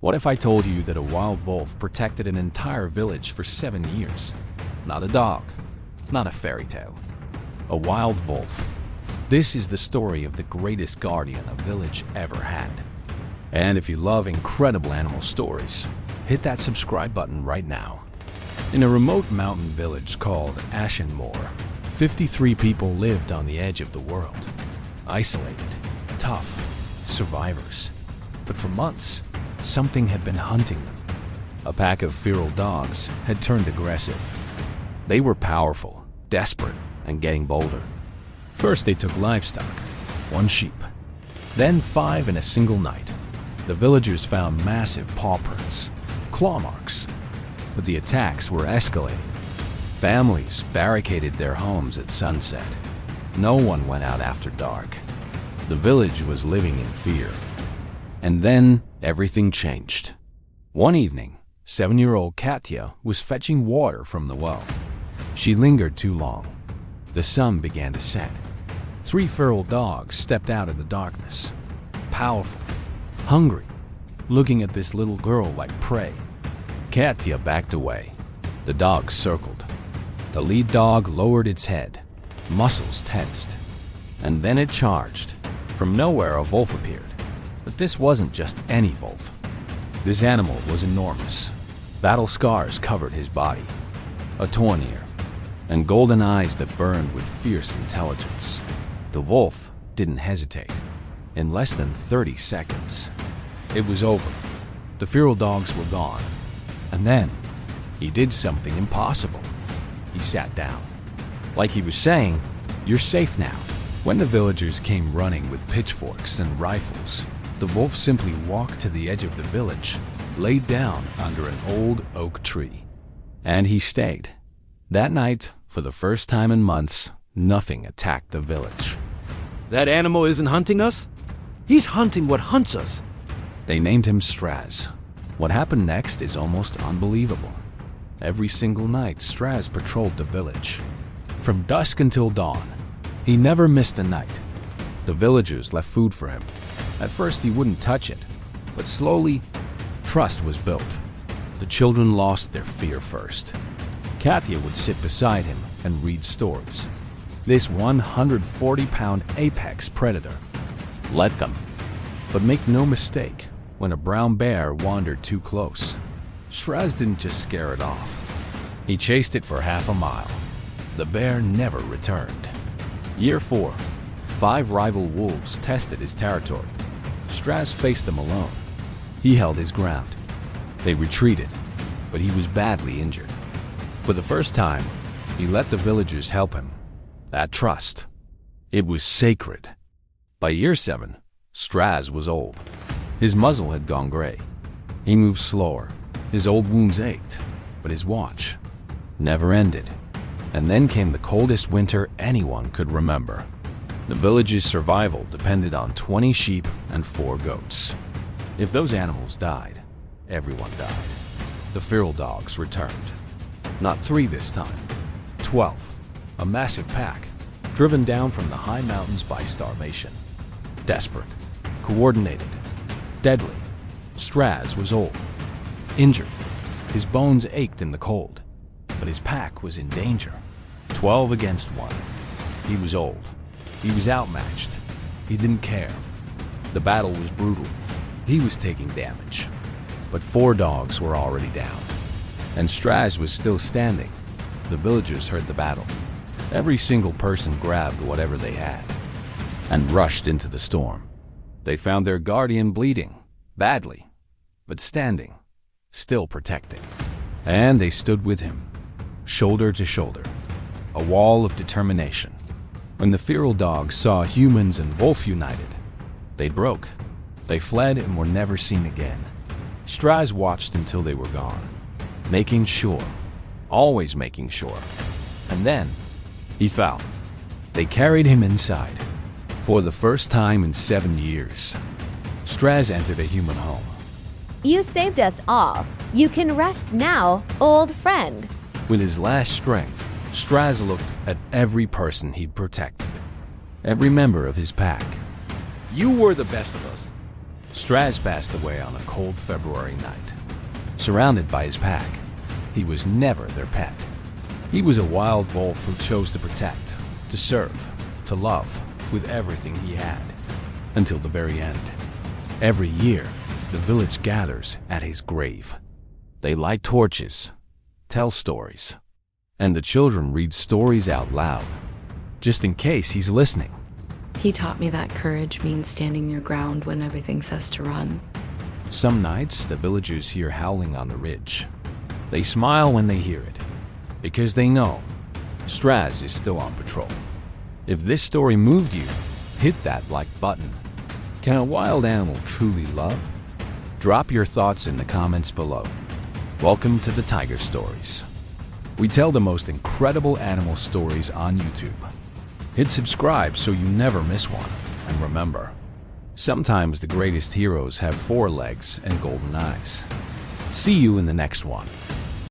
What if I told you that a wild wolf protected an entire village for 7 years? Not a dog, not a fairy tale. A wild wolf. This is the story of the greatest guardian a village ever had. And if you love incredible animal stories, hit that subscribe button right now. In a remote mountain village called Ashenmoor, 53 people lived on the edge of the world. Isolated, tough, survivors. But for months, something had been hunting them. A pack of feral dogs had turned aggressive. They were powerful, desperate, and getting bolder. First they took livestock, 1 sheep. Then 5 in a single night. The villagers found massive paw prints, claw marks. But the attacks were escalating. Families barricaded their homes at sunset. No one went out after dark. The village was living in fear. And then everything changed. One evening, 7-year-old Katya was fetching water from the well. She lingered too long. The sun began to set. 3 feral dogs stepped out of the darkness. Powerful, hungry, looking at this little girl like prey. Katya backed away. The dogs circled. The lead dog lowered its head, muscles tensed. And then it charged. From nowhere a wolf appeared. But this wasn't just any wolf. This animal was enormous. Battle scars covered his body, a torn ear, and golden eyes that burned with fierce intelligence. The wolf didn't hesitate. In less than 30 seconds, it was over. The feral dogs were gone. And then, he did something impossible. He sat down. Like he was saying, "You're safe now." When the villagers came running with pitchforks and rifles, the wolf simply walked to the edge of the village, laid down under an old oak tree. And he stayed. That night, for the first time in months, nothing attacked the village. That animal isn't hunting us? He's hunting what hunts us. They named him Strazh. What happened next is almost unbelievable. Every single night, Strazh patrolled the village. From dusk until dawn, he never missed a night. The villagers left food for him. At first, he wouldn't touch it, but slowly, trust was built. The children lost their fear first. Katya would sit beside him and read stories. This 140-pound apex predator let them. But make no mistake, when a brown bear wandered too close, Strazh didn't just scare it off. He chased it for half a mile. The bear never returned. Year 4, 5 rival wolves tested his territory. Strazh faced them alone. He held his ground. They retreated, but he was badly injured. For the first time, he let the villagers help him. That trust, it was sacred. By year 7, Strazh was old. His muzzle had gone gray. He moved slower. His old wounds ached, but his watch never ended. And then came the coldest winter anyone could remember. The village's survival depended on 20 sheep and 4 goats. If those animals died, everyone died. The feral dogs returned. Not 3 this time, 12. A massive pack, driven down from the high mountains by starvation. Desperate, coordinated, deadly. Strazh was old, injured. His bones ached in the cold, but his pack was in danger. 12 against 1. He was old. He was outmatched. He didn't care. The battle was brutal. He was taking damage. But 4 dogs were already down. And Strazh was still standing. The villagers heard the battle. Every single person grabbed whatever they had and rushed into the storm. They found their guardian bleeding, badly, but standing, still protecting. And they stood with him, shoulder to shoulder, a wall of determination. When the feral dogs saw humans and wolf united, they broke. They fled and were never seen again. Strazh watched until they were gone, making sure, always making sure. And then, he fell. They carried him inside. For the first time in 7 years, Strazh entered a human home. You saved us all. You can rest now, old friend. With his last strength, Strazh looked at every person he'd protected, every member of his pack. You were the best of us. Strazh passed away on a cold February night. Surrounded by his pack, he was never their pet. He was a wild wolf who chose to protect, to serve, to love with everything he had, until the very end. Every year, the village gathers at his grave. They light torches, tell stories, and the children read stories out loud, just in case he's listening. He taught me that courage means standing your ground when everything says to run. Some nights, the villagers hear howling on the ridge. They smile when they hear it, because they know Strazh is still on patrol. If this story moved you, hit that like button. Can a wild animal truly love? Drop your thoughts in the comments below. Welcome to the Tiger Stories. We tell the most incredible animal stories on YouTube. Hit subscribe so you never miss one. And remember, sometimes the greatest heroes have 4 legs and golden eyes. See you in the next one.